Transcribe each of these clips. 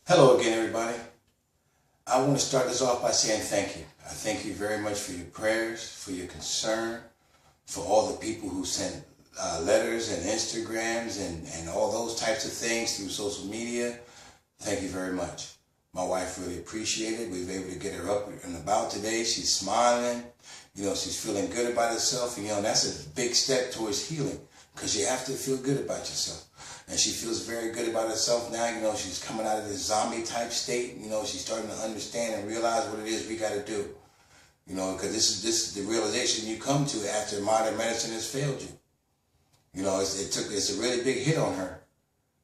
Hello again, everybody. I want to start this off by saying thank you. I thank you very much for your prayers, for your concern, for all the people who sent letters and Instagrams and all those types of things through social media. Thank you very much. My wife really appreciated it. We were able to get her up and about today. She's smiling. She's feeling good about herself. And, that's a big step towards healing because you have to feel good about yourself. And she feels very good about herself now. She's coming out of this zombie type state. She's starting to understand and realize what it is we got to do. Because this is the realization you come to after modern medicine has failed you. It's a really big hit on her.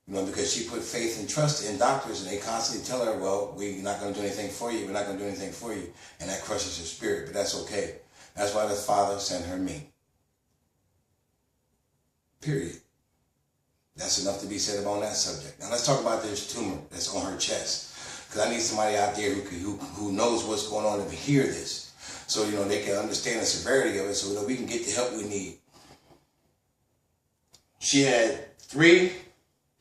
Because she put faith and trust in doctors, and they constantly tell her, well, we're not going to do anything for you. We're not going to do anything for you. And that crushes her spirit, but that's okay. That's why the Father sent her me. Period. That's enough to be said about that subject. Now let's talk about this tumor that's on her chest. Because I need somebody out there who knows what's going on to hear this. So, they can understand the severity of it so that we can get the help we need. She had 3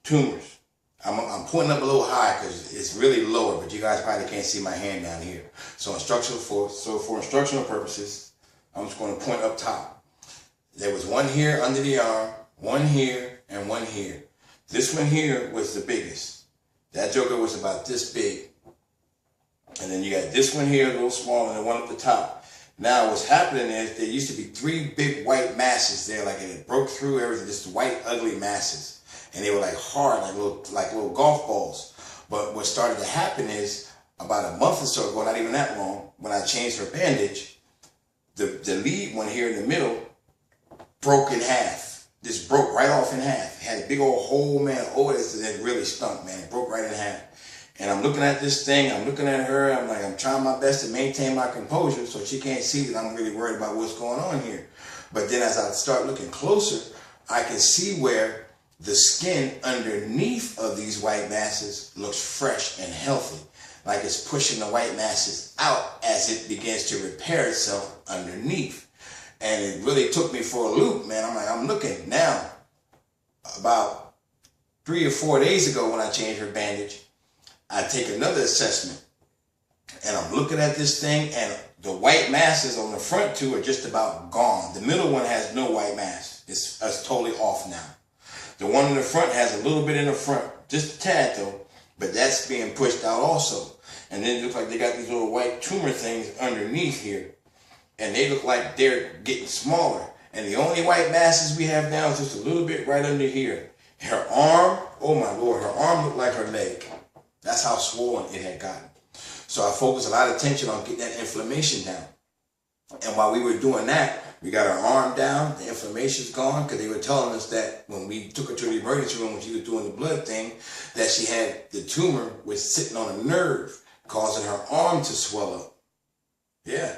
tumors. I'm pointing up a little high because it's really lower, but you guys probably can't see my hand down here. So for instructional purposes, I'm just going to point up top. There was one here under the arm, one here, and one here. This one here was the biggest. That joker was about this big. And then you got this one here, a little smaller, and the one up the top. Now what's happening is there used to be 3 big white masses there, like it broke through everything, just white, ugly masses. And they were like hard, like little golf balls. But what started to happen is about a month or so ago, not even that long, when I changed her bandage, the lead one here in the middle broke in half. Just broke right off in half. It had a big old hole, man. Oh, it really stunk, man. It broke right in half. And I'm looking at this thing. I'm looking at her. I'm trying my best to maintain my composure so she can't see that I'm really worried about what's going on here. But then as I start looking closer, I can see where the skin underneath of these white masses looks fresh and healthy. Like it's pushing the white masses out as it begins to repair itself underneath. And it really took me for a loop, man. I'm looking now. About 3 or 4 days ago when I changed her bandage, I take another assessment. And I'm looking at this thing, and the white masses on the front 2 are just about gone. The middle one has no white mass. It's totally off now. The one in the front has a little bit in the front, just a tad though, but that's being pushed out also. And then it looks like they got these little white tumor things underneath here. And they look like they're getting smaller. And the only white masses we have now is just a little bit right under here. Her arm, oh my Lord, her arm looked like her leg. That's how swollen it had gotten. So I focused a lot of attention on getting that inflammation down. And while we were doing that, we got her arm down, the inflammation's gone, because they were telling us that when we took her to the emergency room when she was doing the blood thing, that she had the tumor was sitting on a nerve, causing her arm to swell up. Yeah.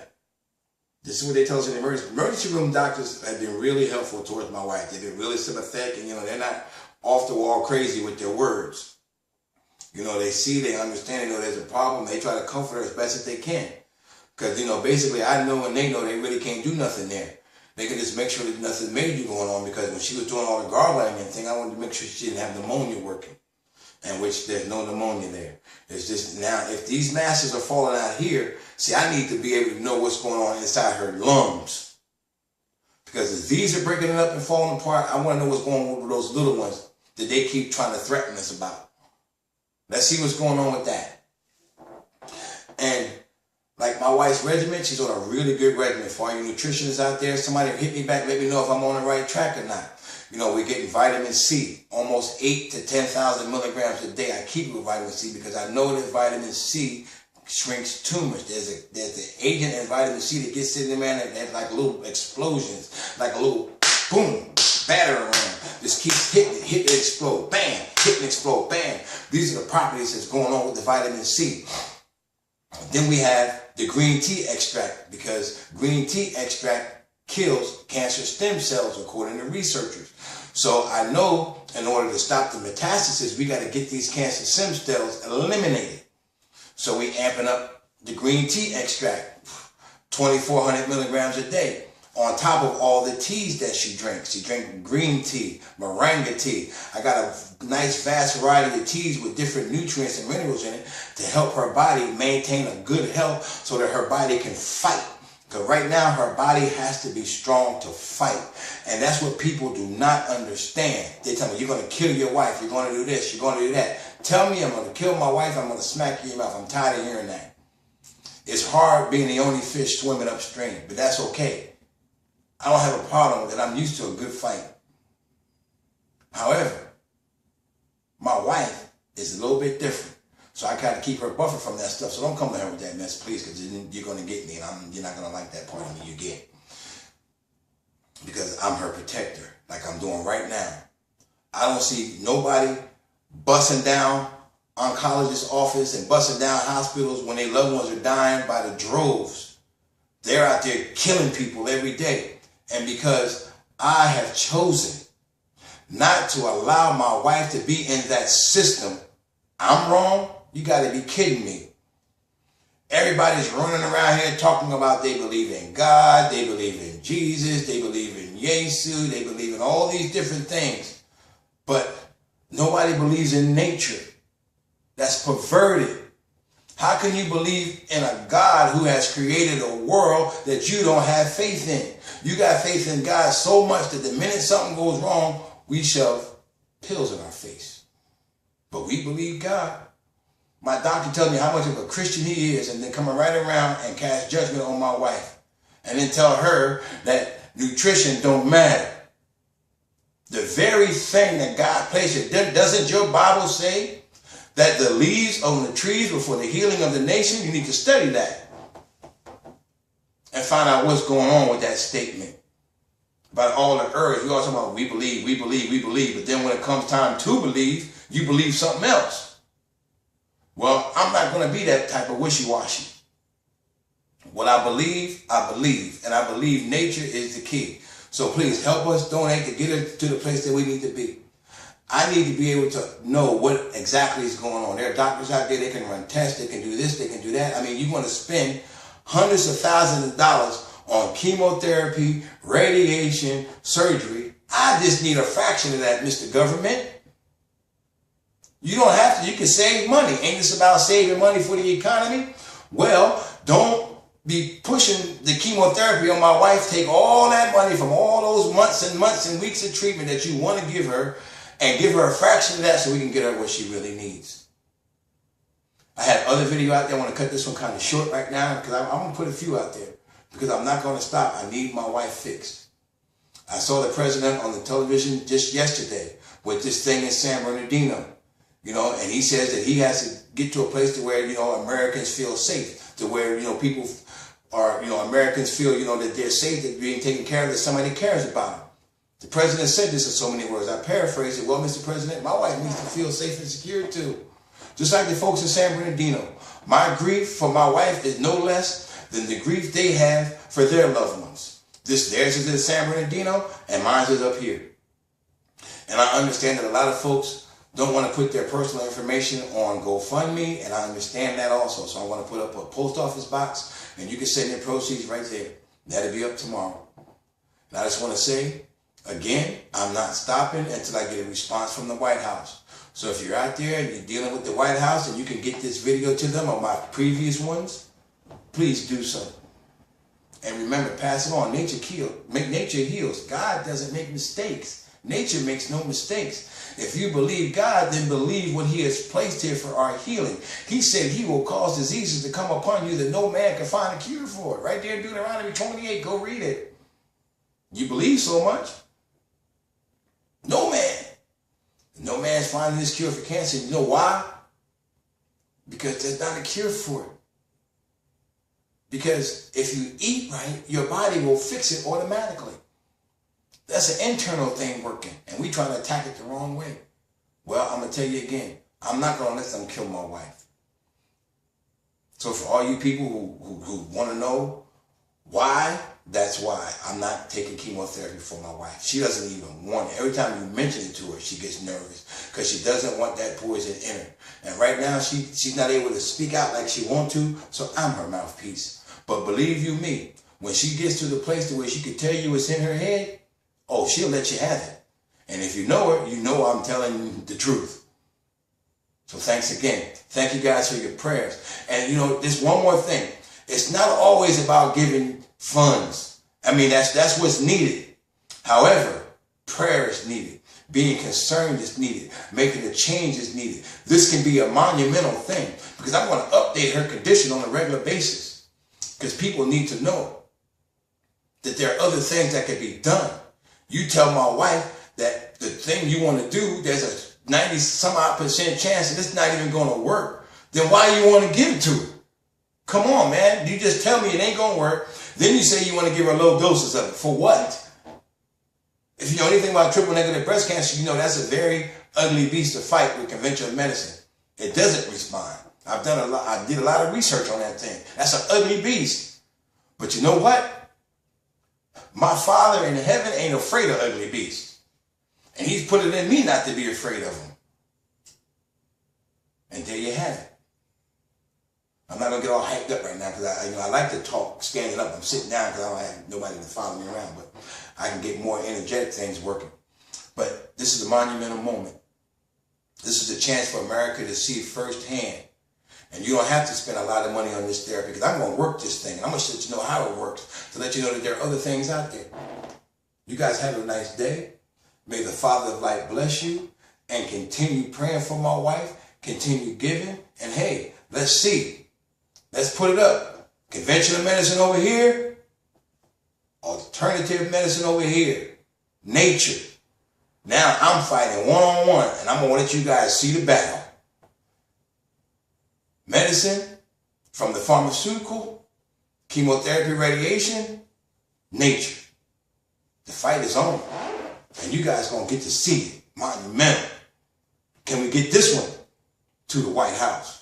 This is what they tell us in the emergency room. Doctors have been really helpful towards my wife. They've been really sympathetic, and they're not off the wall crazy with their words. They see, they understand, they know there's a problem. They try to comfort her as best as they can. Because, basically I know and they know they really can't do nothing there. They can just make sure that nothing major going on, because when she was doing all the gargling and thing, I wanted to make sure she didn't have pneumonia working. And which there's no pneumonia there. It's just now, if these masses are falling out here, see, I need to be able to know what's going on inside her lungs. Because if these are breaking it up and falling apart, I want to know what's going on with those little ones that they keep trying to threaten us about. Let's see what's going on with that. And like my wife's regimen, she's on a really good regimen. For all you nutritionists out there, somebody hit me back, let me know if I'm on the right track or not. We're getting vitamin C, almost 8 to 10,000 milligrams a day. I keep it with vitamin C because I know that vitamin C shrinks tumors. There's an agent in vitamin C that gets in there, man, that has like little explosions, like a little boom, batter around. Just keeps hitting it, hit and explode, bam, hit and explode, bam. These are the properties that's going on with the vitamin C. Then we have the green tea extract, because green tea extract kills cancer stem cells according to researchers. So I know in order to stop the metastasis, we got to get these cancer stem cells eliminated. So we amping up the green tea extract, 2,400 milligrams a day. On top of all the teas that she drinks. She drinks green tea, moringa tea. I got a nice vast variety of teas with different nutrients and minerals in it to help her body maintain a good health so that her body can fight. Because right now her body has to be strong to fight. And that's what people do not understand. They tell me, you're going to kill your wife, you're going to do this, you're going to do that. Tell me I'm going to kill my wife, I'm going to smack you in your mouth. I'm tired of hearing that. It's hard being the only fish swimming upstream, but that's okay. I don't have a problem with it. I'm used to a good fight. However, my wife is a little bit different. So I kind of keep her buffered from that stuff. So don't come to her with that mess, please, because you're going to get me, and you're not going to like that part of me you get. Because I'm her protector, like I'm doing right now. I don't see nobody busting down oncologists' office and busting down hospitals when their loved ones are dying by the droves. They're out there killing people every day. And because I have chosen not to allow my wife to be in that system, I'm wrong? You got to be kidding me. Everybody's running around here talking about they believe in God, they believe in Jesus, they believe in Yesu, they believe in all these different things. But nobody believes in nature. That's perverted. How can you believe in a God who has created a world that you don't have faith in? You got faith in God so much that the minute something goes wrong, we shove pills in our face. But we believe God. My doctor tells me how much of a Christian he is, and then coming right around and cast judgment on my wife. And then tell her that nutrition don't matter. The very thing that God placed it. Doesn't your Bible say that the leaves on the trees were for the healing of the nation? You need to study that and find out what's going on with that statement about all the herbs. We all talking about we believe, we believe, we believe. But then when it comes time to believe, you believe something else. Well, I'm not going to be that type of wishy-washy. What I believe, and I believe nature is the key. So please help us donate to get us to the place that we need to be. I need to be able to know what exactly is going on. There are doctors out there, they can run tests, they can do this, they can do that. I mean, you want to spend hundreds of thousands of dollars on chemotherapy, radiation, surgery. I just need a fraction of that, Mr. Government. You don't have to. You can save money. Ain't this about saving money for the economy? Well, don't be pushing the chemotherapy on my wife. Take all that money from all those months and weeks of treatment that you want to give her and give her a fraction of that so we can get her what she really needs. I have other video out there. I want to cut this one kind of short right now because I'm going to put a few out there because I'm not going to stop. I need my wife fixed. I saw the president on the television just yesterday with this thing in San Bernardino. You know, and he says that he has to get to a place to where, you know, Americans feel safe, to where, you know, people are, you know, Americans feel, you know, that they're safe, that being taken care of, that somebody cares about them. The president said this in so many words. I paraphrase it. Well, Mr. President, my wife needs to feel safe and secure too. Just like the folks in San Bernardino. My grief for my wife is no less than the grief they have for their loved ones. Theirs is in San Bernardino and mine is up here. And I understand that a lot of folks don't want to put their personal information on GoFundMe, and I understand that also. So I want to put up a post office box, and you can send your proceeds right there. That'll be up tomorrow. And I just want to say, again, I'm not stopping until I get a response from the White House. So if you're out there and you're dealing with the White House and you can get this video to them or my previous ones, please do so. And remember, pass it on. Nature heals. God doesn't make mistakes. Nature makes no mistakes. If you believe God, then believe what he has placed here for our healing. He said he will cause diseases to come upon you that no man can find a cure for. Right there in Deuteronomy 28, go read it. You believe so much? No man. No man's finding this cure for cancer. You know why? Because there's not a cure for it. Because if you eat right, your body will fix it automatically. That's an internal thing working, and we trying to attack it the wrong way. Well, I'm going to tell you again, I'm not going to let them kill my wife. So for all you people who want to know why, that's why I'm not taking chemotherapy for my wife. She doesn't even want it. Every time you mention it to her, she gets nervous because she doesn't want that poison in her. And right now, she's not able to speak out like she wants to, so I'm her mouthpiece. But believe you me, when she gets to the place to where she can tell you what's in her head, oh, she'll let you have it. And if you know her, you know I'm telling you the truth. So thanks again. Thank you guys for your prayers. And you know, there's one more thing. It's not always about giving funds. I mean, that's what's needed. However, prayer is needed. Being concerned is needed. Making a change is needed. This can be a monumental thing because I want to update her condition on a regular basis because people need to know that there are other things that can be done. You tell my wife that the thing you want to do, there's a 90-some-odd% chance that it's not even going to work. Then why you want to give it to her? Come on, man. You just tell me it ain't going to work. Then you say you want to give her low doses of it. For what? If you know anything about triple negative breast cancer, you know that's a very ugly beast to fight with conventional medicine. It doesn't respond. I did a lot of research on that thing. That's an ugly beast. But you know what? My Father in heaven ain't afraid of ugly beasts. And he's put it in me not to be afraid of them. And there you have it. I'm not going to get all hyped up right now because I like to talk standing up. I'm sitting down because I don't have nobody to follow me around, but I can get more energetic things working. But this is a monumental moment. This is a chance for America to see firsthand. And you don't have to spend a lot of money on this therapy because I'm going to work this thing. And I'm going to let you know how it works to let you know that there are other things out there. You guys have a nice day. May the Father of Light bless you and continue praying for my wife. Continue giving. And hey, let's see. Let's put it up. Conventional medicine over here. Alternative medicine over here. Nature. Now I'm fighting one-on-one and I'm going to let you guys see the battle. Medicine from the pharmaceutical, chemotherapy, radiation, nature. The fight is on. And you guys going to get to see it. Monumental. Can we get this one to the White House?